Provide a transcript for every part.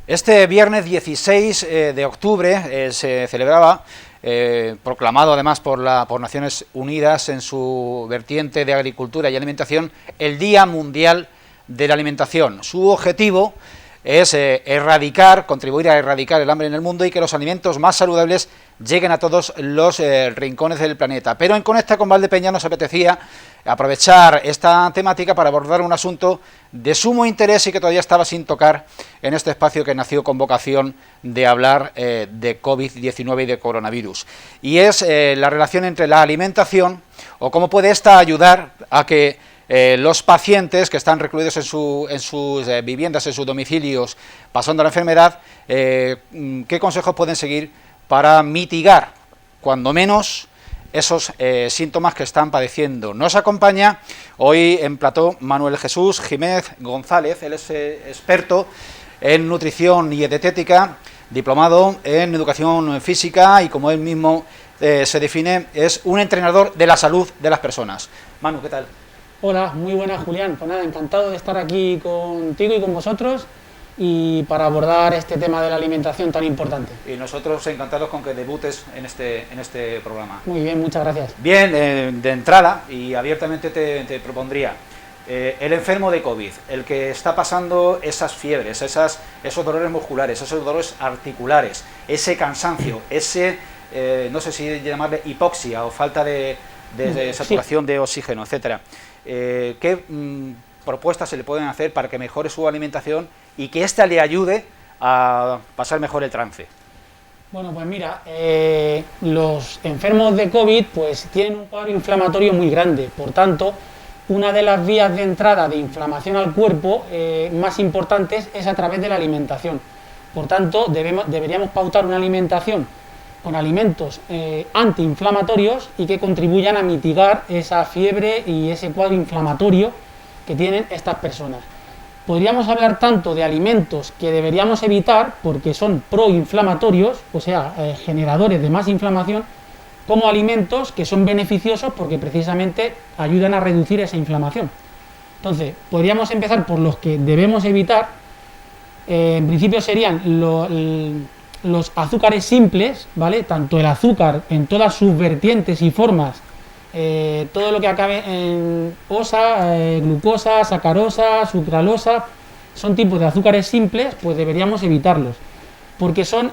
Este viernes 16 de octubre se celebraba, proclamado además por Naciones Unidas en su vertiente de agricultura y alimentación, el Día Mundial de la Alimentación. Su objetivo es contribuir a erradicar el hambre en el mundo y que los alimentos más saludables lleguen a todos los rincones del planeta. Pero en Conecta con Valdepeñas nos apetecía aprovechar esta temática para abordar un asunto de sumo interés y que todavía estaba sin tocar en este espacio que nació con vocación de hablar de COVID-19 y de coronavirus. Y es la relación entre la alimentación o cómo puede esta ayudar a que los pacientes que están recluidos en sus viviendas, en sus domicilios, pasando la enfermedad, qué consejos pueden seguir para mitigar, cuando menos, esos síntomas que están padeciendo. Nos acompaña hoy en plató Manuel Jesús Jiménez González. Él es experto en nutrición y dietética, diplomado en educación física y, como él mismo se define, es un entrenador de la salud de las personas. Manu, ¿qué tal? Hola, muy buenas, Julián. Pues nada, encantado de estar aquí contigo y con vosotros y para abordar este tema de la alimentación tan importante. Y nosotros encantados con que debutes en este programa. Muy bien, muchas gracias. Bien, de entrada y abiertamente te propondría, el enfermo de COVID, el que está pasando esas fiebres, esos dolores musculares, esos dolores articulares, ese cansancio, no sé si llamarle hipoxia o falta de saturación de oxígeno, etcétera. ¿Qué propuestas se le pueden hacer para que mejore su alimentación y que ésta le ayude a pasar mejor el trance? Bueno, pues mira, los enfermos de COVID pues tienen un cuadro inflamatorio muy grande, por tanto, una de las vías de entrada de inflamación al cuerpo más importantes es a través de la alimentación. Por tanto, deberíamos pautar una alimentación con alimentos antiinflamatorios y que contribuyan a mitigar esa fiebre y ese cuadro inflamatorio que tienen estas personas. Podríamos hablar tanto de alimentos que deberíamos evitar porque son proinflamatorios, o sea, generadores de más inflamación, como alimentos que son beneficiosos porque precisamente ayudan a reducir esa inflamación. Entonces, podríamos empezar por los que debemos evitar. En principio serían los azúcares simples, ¿vale? Tanto el azúcar en todas sus vertientes y formas, todo lo que acabe en osa, glucosa, sacarosa, sucralosa, son tipos de azúcares simples, pues deberíamos evitarlos, porque son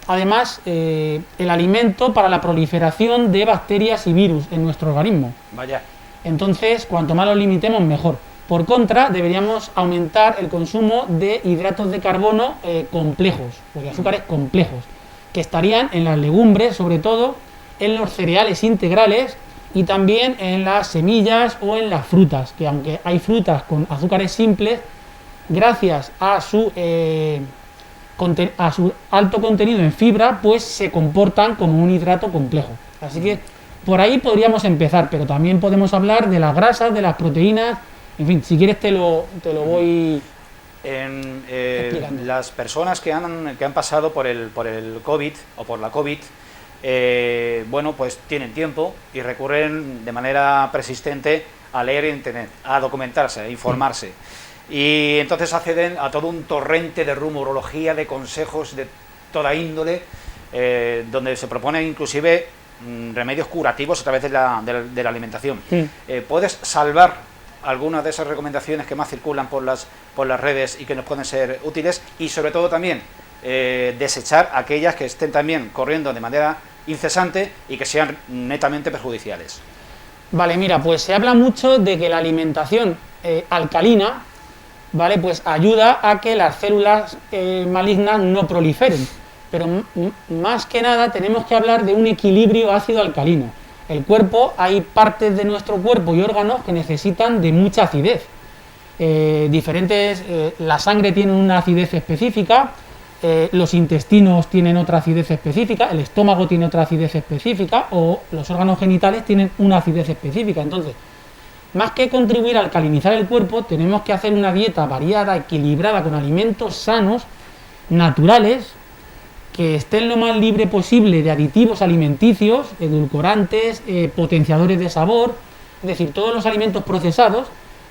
además el alimento para la proliferación de bacterias y virus en nuestro organismo. Vaya. Entonces, cuanto más los limitemos, mejor. Por contra, deberíamos aumentar el consumo de hidratos de carbono complejos, o de azúcares complejos, que estarían en las legumbres, sobre todo, en los cereales integrales y también en las semillas o en las frutas, que aunque hay frutas con azúcares simples, gracias a su alto contenido en fibra, pues se comportan como un hidrato complejo. Así que por ahí podríamos empezar, pero también podemos hablar de las grasas, de las proteínas. En fin, si quieres te lo voy explicando. Las personas que han pasado por el COVID o por la COVID, bueno, pues tienen tiempo y recurren de manera persistente a leer en internet, a documentarse, a informarse. Y entonces acceden a todo un torrente de rumorología, de consejos de toda índole, donde se proponen inclusive remedios curativos a través de la alimentación. ¿Puedes salvar algunas de esas recomendaciones que más circulan por las redes y que nos pueden ser útiles? Y sobre todo también desechar aquellas que estén también corriendo de manera incesante y que sean netamente perjudiciales. Vale, mira, pues se habla mucho de que la alimentación alcalina, vale, pues ayuda a que las células malignas no proliferen, pero más que nada tenemos que hablar de un equilibrio ácido-alcalino. El cuerpo, hay partes de nuestro cuerpo y órganos que necesitan de mucha acidez. La sangre tiene una acidez específica, los intestinos tienen otra acidez específica, el estómago tiene otra acidez específica o los órganos genitales tienen una acidez específica. Entonces, más que contribuir a alcalinizar el cuerpo, tenemos que hacer una dieta variada, equilibrada, con alimentos sanos, naturales, que estén lo más libre posible de aditivos alimenticios, edulcorantes, potenciadores de sabor, es decir, todos los alimentos procesados,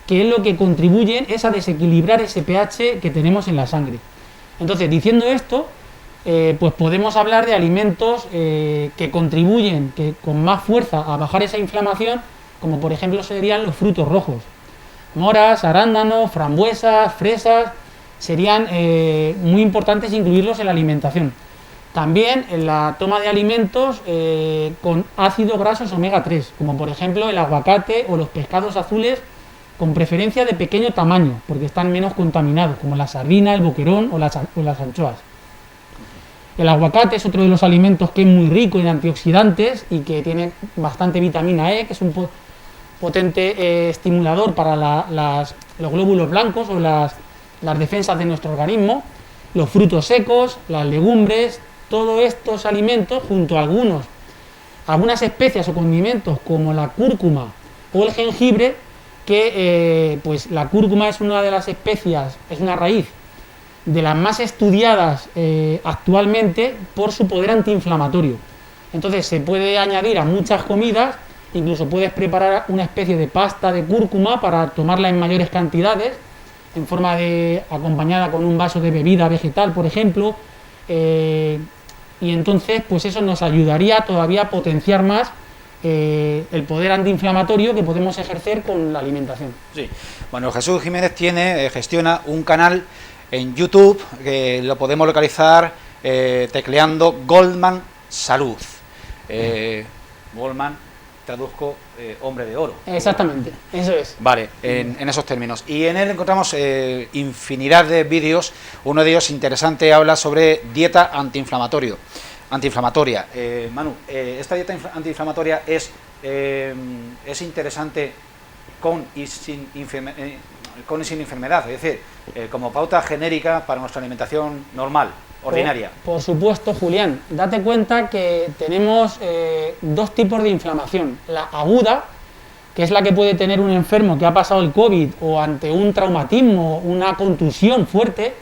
que es lo que contribuyen es a desequilibrar ese pH que tenemos en la sangre. Entonces, diciendo esto, pues podemos hablar de alimentos que contribuyen con más fuerza a bajar esa inflamación, como por ejemplo serían los frutos rojos. Moras, arándanos, frambuesas, fresas, serían muy importantes incluirlos en la alimentación. También en la toma de alimentos con ácidos grasos omega 3, como por ejemplo el aguacate o los pescados azules, con preferencia de pequeño tamaño, porque están menos contaminados, como la sardina, el boquerón o las anchoas. El aguacate es otro de los alimentos que es muy rico en antioxidantes y que tiene bastante vitamina E, que es un potente estimulador para los glóbulos blancos o las defensas de nuestro organismo. Los frutos secos, las legumbres, todos estos alimentos, junto a algunas especias o condimentos como la cúrcuma o el jengibre, que pues la cúrcuma es una de las especias, es una raíz de las más estudiadas actualmente por su poder antiinflamatorio. Entonces se puede añadir a muchas comidas, incluso puedes preparar una especie de pasta de cúrcuma para tomarla en mayores cantidades, en forma de acompañada con un vaso de bebida vegetal, por ejemplo, y entonces pues eso nos ayudaría todavía a potenciar más el poder antiinflamatorio que podemos ejercer con la alimentación. Sí. Bueno, Jesús Jiménez gestiona un canal en YouTube que lo podemos localizar tecleando Goldman Salud. Goldman, traduzco, hombre de oro. Exactamente, eso es. Vale, en esos términos. Y en él encontramos infinidad de vídeos. Uno de ellos interesante habla sobre dieta antiinflamatoria. Manu, esta dieta antiinflamatoria es interesante con y sin enfermedad, es decir, como pauta genérica para nuestra alimentación normal, ordinaria. Por supuesto, Julián. Date cuenta que tenemos dos tipos de inflamación. La aguda, que es la que puede tener un enfermo que ha pasado el COVID o ante un traumatismo, una contusión fuerte,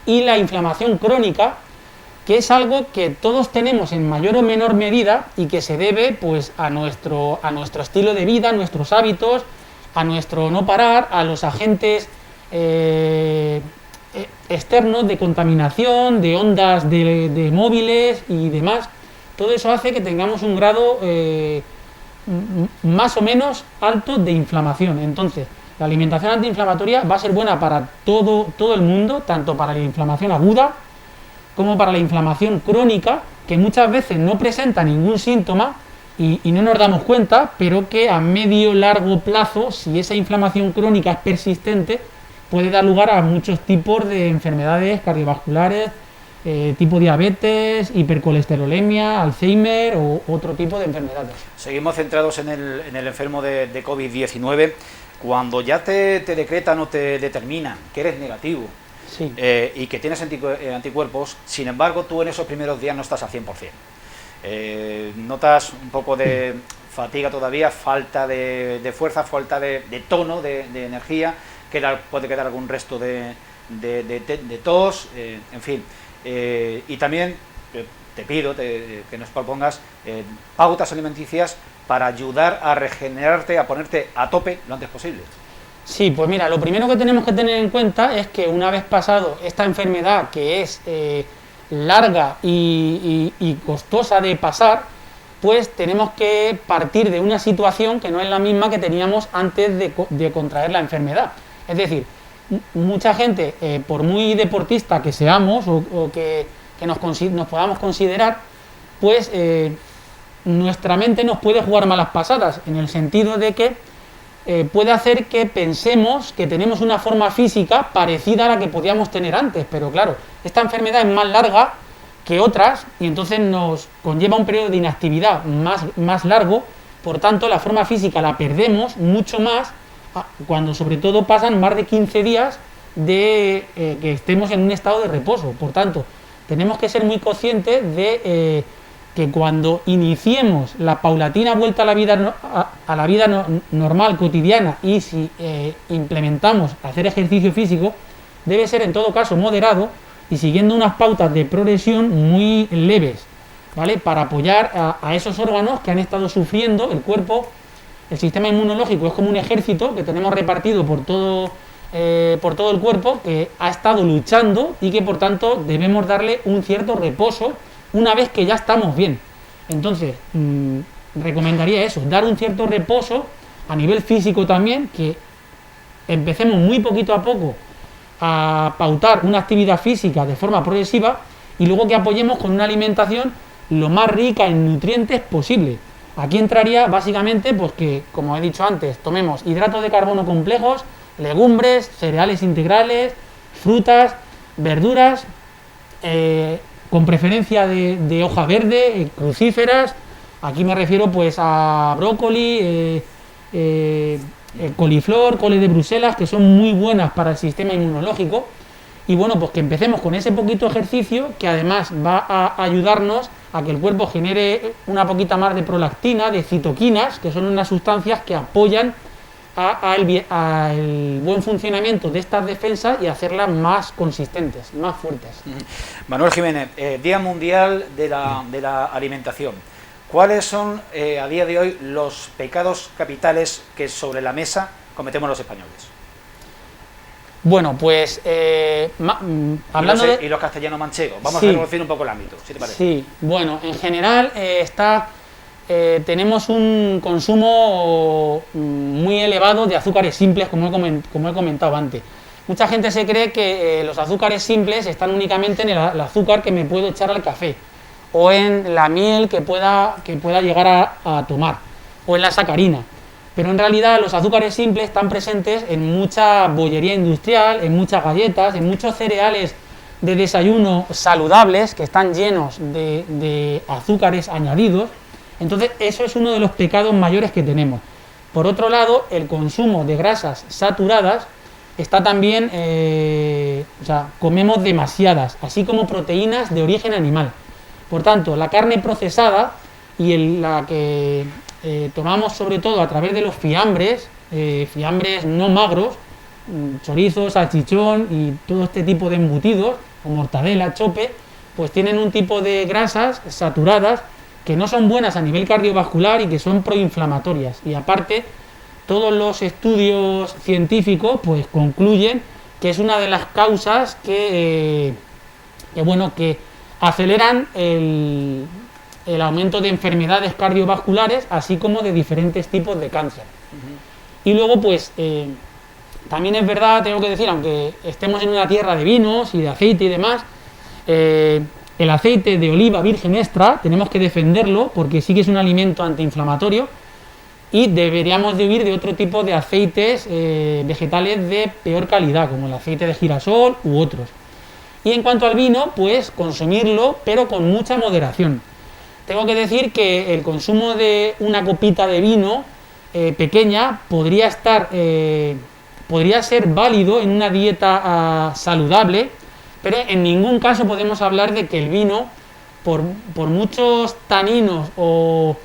y la inflamación crónica, que es algo que todos tenemos en mayor o menor medida y que se debe pues a nuestro estilo de vida, a nuestros hábitos, a nuestro no parar, a los agentes externos de contaminación, de ondas de móviles y demás. Todo eso hace que tengamos un grado más o menos alto de inflamación. Entonces, la alimentación antiinflamatoria va a ser buena para todo el mundo, tanto para la inflamación aguda como para la inflamación crónica, que muchas veces no presenta ningún síntoma y no nos damos cuenta, pero que a medio largo plazo, si esa inflamación crónica es persistente, puede dar lugar a muchos tipos de enfermedades cardiovasculares, tipo diabetes, hipercolesterolemia, Alzheimer o otro tipo de enfermedades. Seguimos centrados en el enfermo de COVID-19. Cuando ya te decretan o te determinan que eres negativo, sí, y que tienes anticuerpos, sin embargo tú en esos primeros días no estás al 100%. Notas un poco de fatiga todavía, falta de fuerza, falta de tono, de energía, puede quedar algún resto de tos, en fin. Y también te pido que nos propongas pautas alimenticias para ayudar a regenerarte, a ponerte a tope lo antes posible. Sí, pues mira, lo primero que tenemos que tener en cuenta es que una vez pasado esta enfermedad, que es larga y costosa de pasar, pues tenemos que partir de una situación que no es la misma que teníamos antes de contraer la enfermedad. Es decir, mucha gente, por muy deportista que seamos o que nos podamos considerar, pues nuestra mente nos puede jugar malas pasadas, en el sentido de que puede hacer que pensemos que tenemos una forma física parecida a la que podíamos tener antes, pero claro, esta enfermedad es más larga que otras y entonces nos conlleva un periodo de inactividad más largo, por tanto la forma física la perdemos mucho más cuando sobre todo pasan más de 15 días de que estemos en un estado de reposo. Por tanto, tenemos que ser muy conscientes de que cuando iniciemos la paulatina vuelta a la vida normal, cotidiana, y si implementamos hacer ejercicio físico, debe ser en todo caso moderado y siguiendo unas pautas de progresión muy leves, ¿vale? Para apoyar a esos órganos que han estado sufriendo. El cuerpo, el sistema inmunológico es como un ejército que tenemos repartido por todo por todo el cuerpo, que ha estado luchando y que por tanto debemos darle un cierto reposo una vez que ya estamos bien. Entonces, recomendaría eso, dar un cierto reposo a nivel físico también, que empecemos muy poquito a poco a pautar una actividad física de forma progresiva y luego que apoyemos con una alimentación lo más rica en nutrientes posible. Aquí entraría básicamente pues que, como he dicho antes, tomemos hidratos de carbono complejos, legumbres, cereales integrales, frutas, verduras, con preferencia de hoja verde, crucíferas. Aquí me refiero pues a brócoli, coliflor, coles de Bruselas, que son muy buenas para el sistema inmunológico. Y bueno, pues que empecemos con ese poquito ejercicio, que además va a ayudarnos a que el cuerpo genere una poquita más de prolactina, de citoquinas, que son unas sustancias que apoyan al buen funcionamiento de estas defensas y hacerlas más consistentes, más fuertes. Manuel Jiménez, Día Mundial de la Alimentación. ¿Cuáles son a día de hoy los pecados capitales que sobre la mesa cometemos los españoles? Bueno, pues hablando de... Y los castellanos manchegos, vamos sí, a reducir un poco el ámbito, si te parece. Sí, bueno, en general tenemos un consumo muy elevado de azúcares simples, como he comentado antes. Mucha gente se cree que los azúcares simples están únicamente en el azúcar que me puedo echar al café, o en la miel que pueda llegar a tomar, o en la sacarina. Pero en realidad los azúcares simples están presentes en mucha bollería industrial, en muchas galletas, en muchos cereales de desayuno saludables que están llenos de azúcares añadidos. Entonces eso es uno de los pecados mayores que tenemos. Por otro lado, el consumo de grasas saturadas está también, comemos demasiadas, así como proteínas de origen animal. Por tanto, la carne procesada y la que tomamos sobre todo a través de los fiambres, fiambres no magros, chorizo, salchichón y todo este tipo de embutidos, o mortadela, chope, pues tienen un tipo de grasas saturadas que no son buenas a nivel cardiovascular y que son proinflamatorias. Y aparte, todos los estudios científicos pues concluyen que es una de las causas que aceleran el aumento de enfermedades cardiovasculares, así como de diferentes tipos de cáncer. Y luego, pues, también es verdad, tengo que decir, aunque estemos en una tierra de vinos y de aceite y demás, el aceite de oliva virgen extra tenemos que defenderlo porque sí que es un alimento antiinflamatorio y deberíamos de huir de otro tipo de aceites vegetales de peor calidad, como el aceite de girasol u otros. Y en cuanto al vino, pues consumirlo, pero con mucha moderación. Tengo que decir que el consumo de una copita de vino pequeña podría ser válido en una dieta saludable, pero en ningún caso podemos hablar de que el vino, por muchos taninos o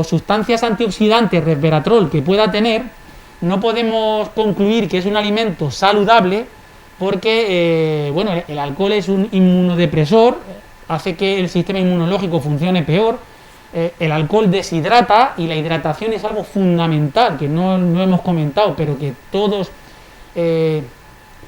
sustancias antioxidantes, resveratrol, que pueda tener, no podemos concluir que es un alimento saludable porque el alcohol es un inmunodepresor, hace que el sistema inmunológico funcione peor. El alcohol deshidrata y la hidratación es algo fundamental que no hemos comentado, pero que todos,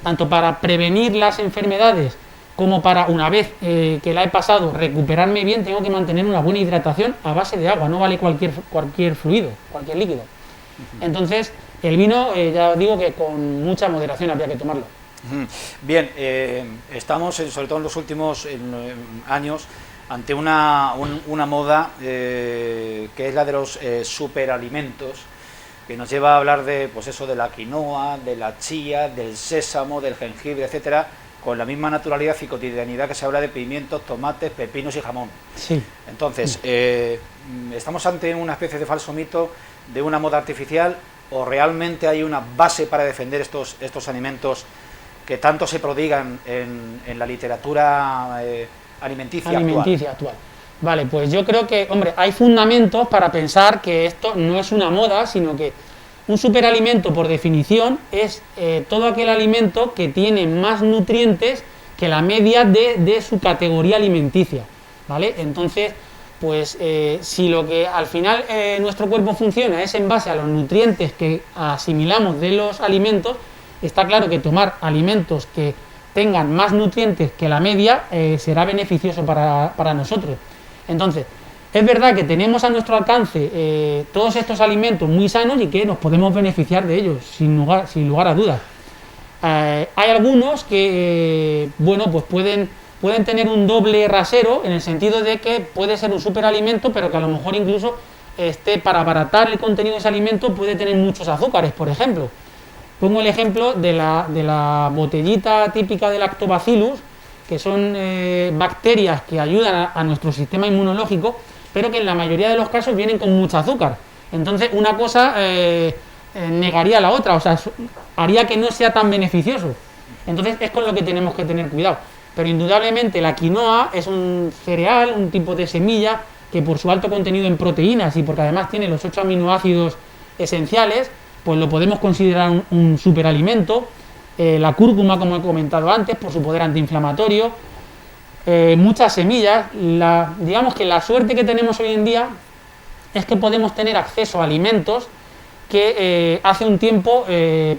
tanto para prevenir las enfermedades como para, una vez que la he pasado, recuperarme bien, tengo que mantener una buena hidratación a base de agua, no vale cualquier fluido, cualquier líquido. Entonces, el vino, ya digo que con mucha moderación habría que tomarlo. Bien, estamos, sobre todo en los últimos años, ante una moda que es la de los superalimentos, que nos lleva a hablar de, pues eso, de la quinoa, de la chía, del sésamo, del jengibre, etcétera, con la misma naturalidad y cotidianidad que se habla de pimientos, tomates, pepinos y jamón. Sí. Entonces, ¿estamos ante una especie de falso mito de una moda artificial o realmente hay una base para defender estos alimentos que tanto se prodigan en la literatura alimenticia actual? Vale, pues yo creo que, hombre, hay fundamentos para pensar que esto no es una moda, sino que un superalimento, por definición, es todo aquel alimento que tiene más nutrientes que la media de su categoría alimenticia, ¿vale? Entonces, pues si lo que al final nuestro cuerpo funciona es en base a los nutrientes que asimilamos de los alimentos, está claro que tomar alimentos que tengan más nutrientes que la media será beneficioso para nosotros. Entonces, es verdad que tenemos a nuestro alcance todos estos alimentos muy sanos y que nos podemos beneficiar de ellos, sin lugar a dudas. Hay algunos que, bueno, pues pueden tener un doble rasero, en el sentido de que puede ser un superalimento, pero que a lo mejor incluso para abaratar el contenido de ese alimento puede tener muchos azúcares, por ejemplo. Pongo el ejemplo de la botellita típica de Lactobacillus, que son bacterias que ayudan a nuestro sistema inmunológico, pero que en la mayoría de los casos vienen con mucho azúcar. Entonces una cosa negaría a la otra, o sea, haría que no sea tan beneficioso. Entonces es con lo que tenemos que tener cuidado. Pero indudablemente la quinoa es un cereal, un tipo de semilla, que por su alto contenido en proteínas y porque además tiene los 8 aminoácidos esenciales, pues lo podemos considerar un superalimento. La cúrcuma, como he comentado antes, por su poder antiinflamatorio. Muchas semillas. Digamos que la suerte que tenemos hoy en día es que podemos tener acceso a alimentos que hace un tiempo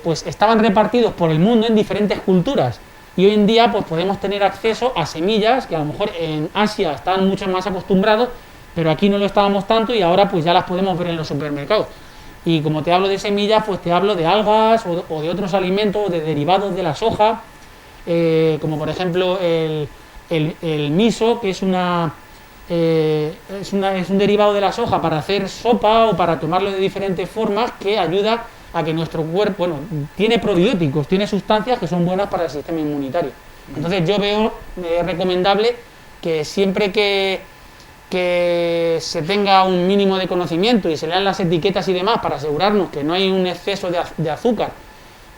pues estaban repartidos por el mundo en diferentes culturas, y hoy en día pues podemos tener acceso a semillas que a lo mejor en Asia están mucho más acostumbrados, pero aquí no lo estábamos tanto, y ahora pues ya las podemos ver en los supermercados. Y como te hablo de semillas, pues te hablo de algas o de otros alimentos, de derivados de la soja, como por ejemplo el miso, que es un derivado de la soja para hacer sopa o para tomarlo de diferentes formas, que ayuda a que nuestro cuerpo, bueno, tiene probióticos, tiene sustancias que son buenas para el sistema inmunitario. Entonces yo veo recomendable que siempre que se tenga un mínimo de conocimiento y se lean las etiquetas y demás para asegurarnos que no hay un exceso de azúcar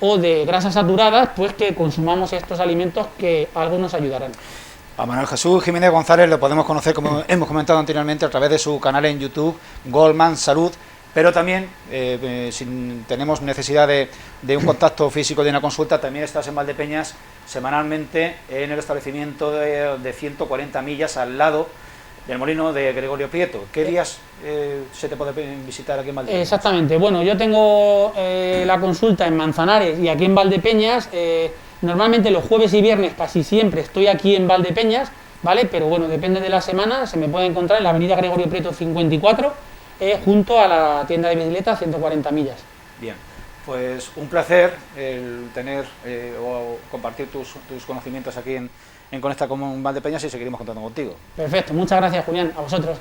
o de grasas saturadas, pues que consumamos estos alimentos que algo nos ayudarán. A Manuel Jesús Jiménez González lo podemos conocer, como hemos comentado anteriormente, a través de su canal en YouTube, Goldman Salud, pero también, si tenemos necesidad de un contacto físico, de una consulta, también estás en Valdepeñas semanalmente en el establecimiento de 140 millas al lado del molino de Gregorio Prieto. ¿Qué días se te puede visitar aquí en Valdepeñas? Exactamente, bueno, yo tengo la consulta en Manzanares y aquí en Valdepeñas. Normalmente los jueves y viernes casi siempre estoy aquí en Valdepeñas, ¿vale? Pero bueno, depende de la semana, se me puede encontrar en la avenida Gregorio Prieto 54, junto a la tienda de bicicletas 140 millas. Bien, pues un placer el tener o compartir tus conocimientos aquí en Conecta con Valdepeñas, y seguiremos contando contigo. Perfecto, muchas gracias, Julián, a vosotros.